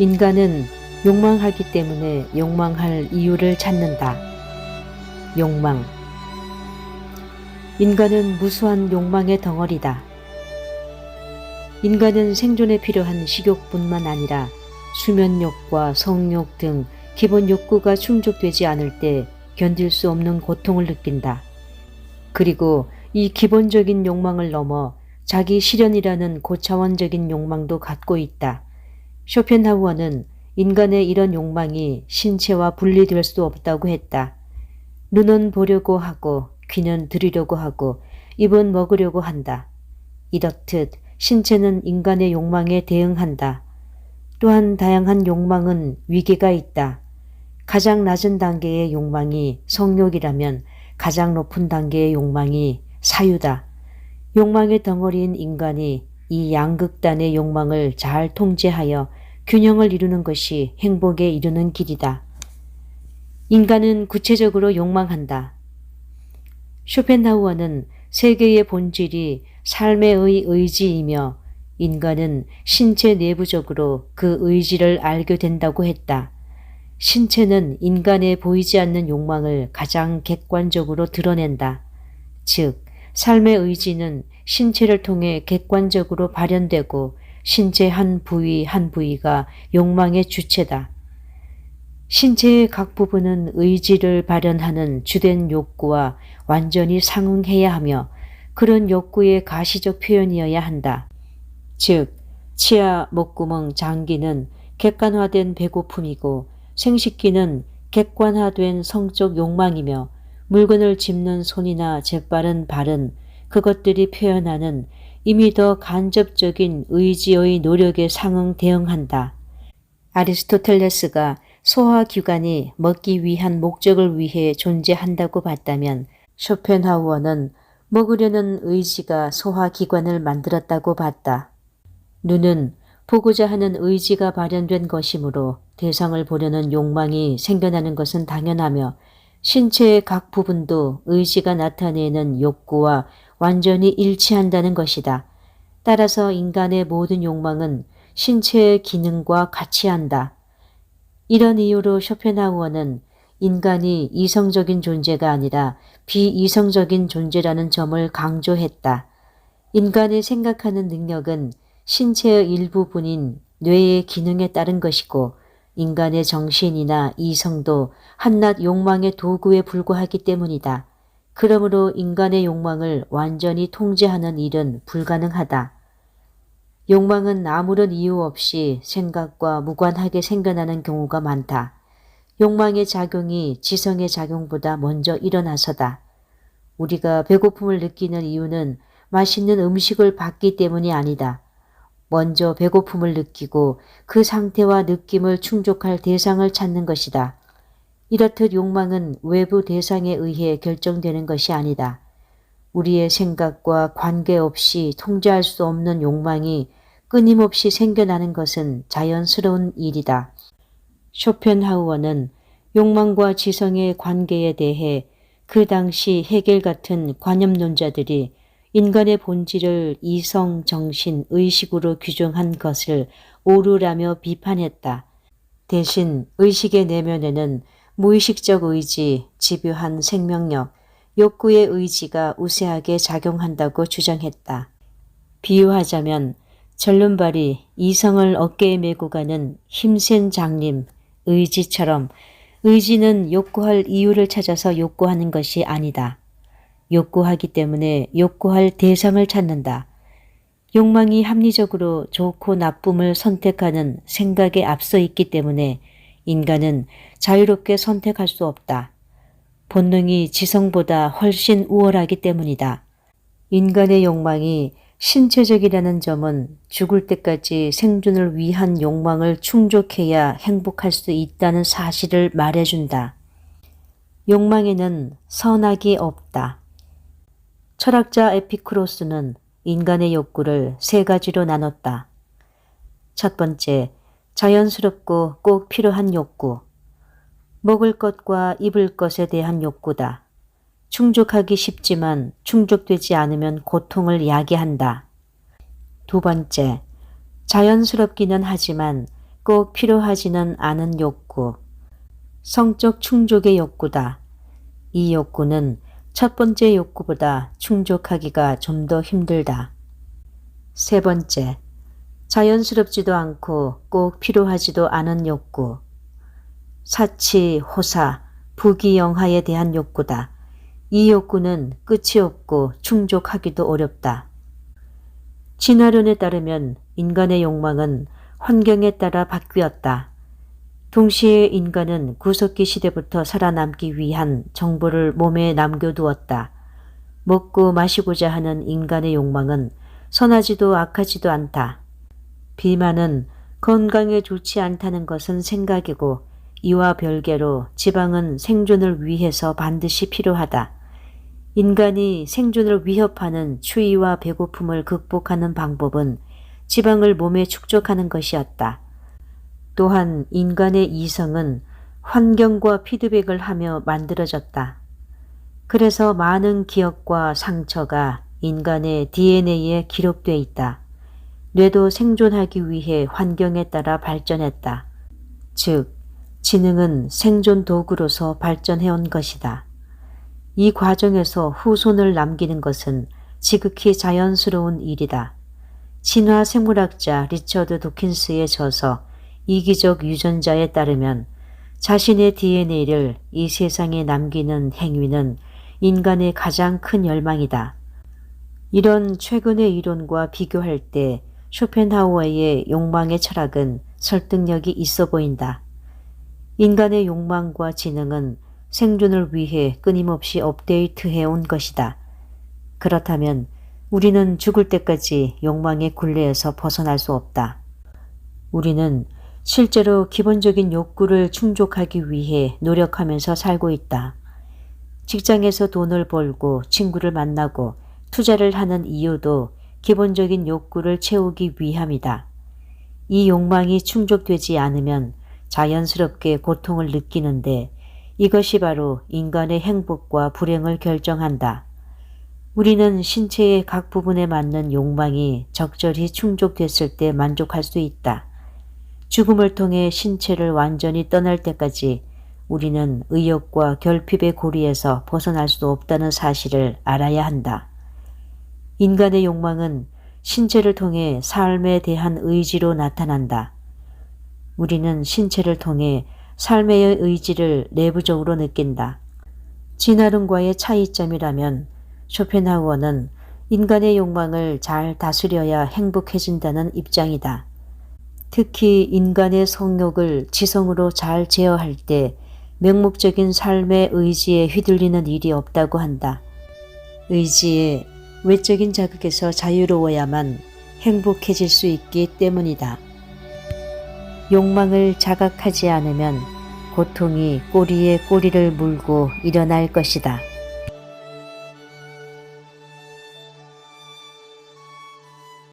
인간은 욕망하기 때문에 욕망할 이유를 찾는다. 욕망. 인간은 무수한 욕망의 덩어리다. 인간은 생존에 필요한 식욕뿐만 아니라 수면욕과 성욕 등 기본 욕구가 충족되지 않을 때 견딜 수 없는 고통을 느낀다. 그리고 이 기본적인 욕망을 넘어 자기 실현이라는 고차원적인 욕망도 갖고 있다. 쇼펜하우어는 인간의 이런 욕망이 신체와 분리될 수 없다고 했다. 눈은 보려고 하고 귀는 들으려고 하고 입은 먹으려고 한다. 이렇듯 신체는 인간의 욕망에 대응한다. 또한 다양한 욕망은 위계가 있다. 가장 낮은 단계의 욕망이 성욕이라면 가장 높은 단계의 욕망이 사유다. 욕망의 덩어리인 인간이 이 양극단의 욕망을 잘 통제하여 균형을 이루는 것이 행복에 이르는 길이다. 인간은 구체적으로 욕망한다. 쇼펜하우어는 세계의 본질이 삶의 의지이며 인간은 신체 내부적으로 그 의지를 알게 된다고 했다. 신체는 인간의 보이지 않는 욕망을 가장 객관적으로 드러낸다. 즉, 삶의 의지는 신체를 통해 객관적으로 발현되고 신체 한 부위 한 부위가 욕망의 주체다. 신체의 각 부분은 의지를 발현하는 주된 욕구와 완전히 상응해야 하며 그런 욕구의 가시적 표현이어야 한다. 즉, 치아, 목구멍, 장기는 객관화된 배고픔이고 생식기는 객관화된 성적 욕망이며 물건을 짚는 손이나 재빠른 발은 그것들이 표현하는 이미 더 간접적인 의지의 노력에 상응 대응한다. 아리스토텔레스가 소화기관이 먹기 위한 목적을 위해 존재한다고 봤다면 쇼펜하우어는 먹으려는 의지가 소화기관을 만들었다고 봤다. 눈은 보고자 하는 의지가 발현된 것이므로 대상을 보려는 욕망이 생겨나는 것은 당연하며 신체의 각 부분도 의지가 나타내는 욕구와 완전히 일치한다는 것이다. 따라서 인간의 모든 욕망은 신체의 기능과 같이 한다. 이런 이유로 쇼펜하우어는 인간이 이성적인 존재가 아니라 비이성적인 존재라는 점을 강조했다. 인간의 생각하는 능력은 신체의 일부분인 뇌의 기능에 따른 것이고 인간의 정신이나 이성도 한낱 욕망의 도구에 불과하기 때문이다. 그러므로 인간의 욕망을 완전히 통제하는 일은 불가능하다. 욕망은 아무런 이유 없이 생각과 무관하게 생겨나는 경우가 많다. 욕망의 작용이 지성의 작용보다 먼저 일어나서다. 우리가 배고픔을 느끼는 이유는 맛있는 음식을 받기 때문이 아니다. 먼저 배고픔을 느끼고 그 상태와 느낌을 충족할 대상을 찾는 것이다. 이렇듯 욕망은 외부 대상에 의해 결정되는 것이 아니다. 우리의 생각과 관계없이 통제할 수 없는 욕망이 끊임없이 생겨나는 것은 자연스러운 일이다. 쇼펜하우어는 욕망과 지성의 관계에 대해 그 당시 헤겔 같은 관념론자들이 인간의 본질을 이성, 정신, 의식으로 규정한 것을 오류라며 비판했다. 대신 의식의 내면에는 무의식적 의지, 집요한 생명력, 욕구의 의지가 우세하게 작용한다고 주장했다. 비유하자면 절름발이 이성을 어깨에 메고 가는 힘센 장님, 의지처럼 의지는 욕구할 이유를 찾아서 욕구하는 것이 아니다. 욕구하기 때문에 욕구할 대상을 찾는다. 욕망이 합리적으로 좋고 나쁨을 선택하는 생각에 앞서 있기 때문에 인간은 자유롭게 선택할 수 없다. 본능이 지성보다 훨씬 우월하기 때문이다. 인간의 욕망이 신체적이라는 점은 죽을 때까지 생존을 위한 욕망을 충족해야 행복할 수 있다는 사실을 말해준다. 욕망에는 선악이 없다. 철학자 에피쿠로스는 인간의 욕구를 세 가지로 나눴다. 첫 번째, 자연스럽고 꼭 필요한 욕구. 먹을 것과 입을 것에 대한 욕구다. 충족하기 쉽지만 충족되지 않으면 고통을 야기한다. 두 번째, 자연스럽기는 하지만 꼭 필요하지는 않은 욕구. 성적 충족의 욕구다. 이 욕구는 첫 번째 욕구보다 충족하기가 좀 더 힘들다. 세 번째, 자연스럽지도 않고 꼭 필요하지도 않은 욕구. 사치, 호사, 부귀영화에 대한 욕구다. 이 욕구는 끝이 없고 충족하기도 어렵다. 진화론에 따르면 인간의 욕망은 환경에 따라 바뀌었다. 동시에 인간은 구석기 시대부터 살아남기 위한 정보를 몸에 남겨두었다. 먹고 마시고자 하는 인간의 욕망은 선하지도 악하지도 않다. 비만은 건강에 좋지 않다는 것은 생각이고 이와 별개로 지방은 생존을 위해서 반드시 필요하다. 인간이 생존을 위협하는 추위와 배고픔을 극복하는 방법은 지방을 몸에 축적하는 것이었다. 또한 인간의 이성은 환경과 피드백을 하며 만들어졌다. 그래서 많은 기억과 상처가 인간의 DNA에 기록돼 있다. 뇌도 생존하기 위해 환경에 따라 발전했다. 즉, 지능은 생존 도구로서 발전해온 것이다. 이 과정에서 후손을 남기는 것은 지극히 자연스러운 일이다. 진화 생물학자 리처드 도킨스의 저서 이기적 유전자에 따르면 자신의 DNA를 이 세상에 남기는 행위는 인간의 가장 큰 열망이다. 이런 최근의 이론과 비교할 때 쇼펜하우어의 욕망의 철학은 설득력이 있어 보인다. 인간의 욕망과 지능은 생존을 위해 끊임없이 업데이트해 온 것이다. 그렇다면 우리는 죽을 때까지 욕망의 굴레에서 벗어날 수 없다. 우리는 실제로 기본적인 욕구를 충족하기 위해 노력하면서 살고 있다. 직장에서 돈을 벌고 친구를 만나고 투자를 하는 이유도 기본적인 욕구를 채우기 위함이다. 이 욕망이 충족되지 않으면 자연스럽게 고통을 느끼는데 이것이 바로 인간의 행복과 불행을 결정한다. 우리는 신체의 각 부분에 맞는 욕망이 적절히 충족됐을 때 만족할 수 있다. 죽음을 통해 신체를 완전히 떠날 때까지 우리는 의욕과 결핍의 고리에서 벗어날 수 없다는 사실을 알아야 한다. 인간의 욕망은 신체를 통해 삶에 대한 의지로 나타난다. 우리는 신체를 통해 삶의 의지를 내부적으로 느낀다. 진화론과의 차이점이라면 쇼펜하우어는 인간의 욕망을 잘 다스려야 행복해진다는 입장이다. 특히 인간의 성욕을 지성으로 잘 제어할 때 맹목적인 삶의 의지에 휘둘리는 일이 없다고 한다. 의지의 외적인 자극에서 자유로워야만 행복해질 수 있기 때문이다. 욕망을 자각하지 않으면 고통이 꼬리에 꼬리를 물고 일어날 것이다.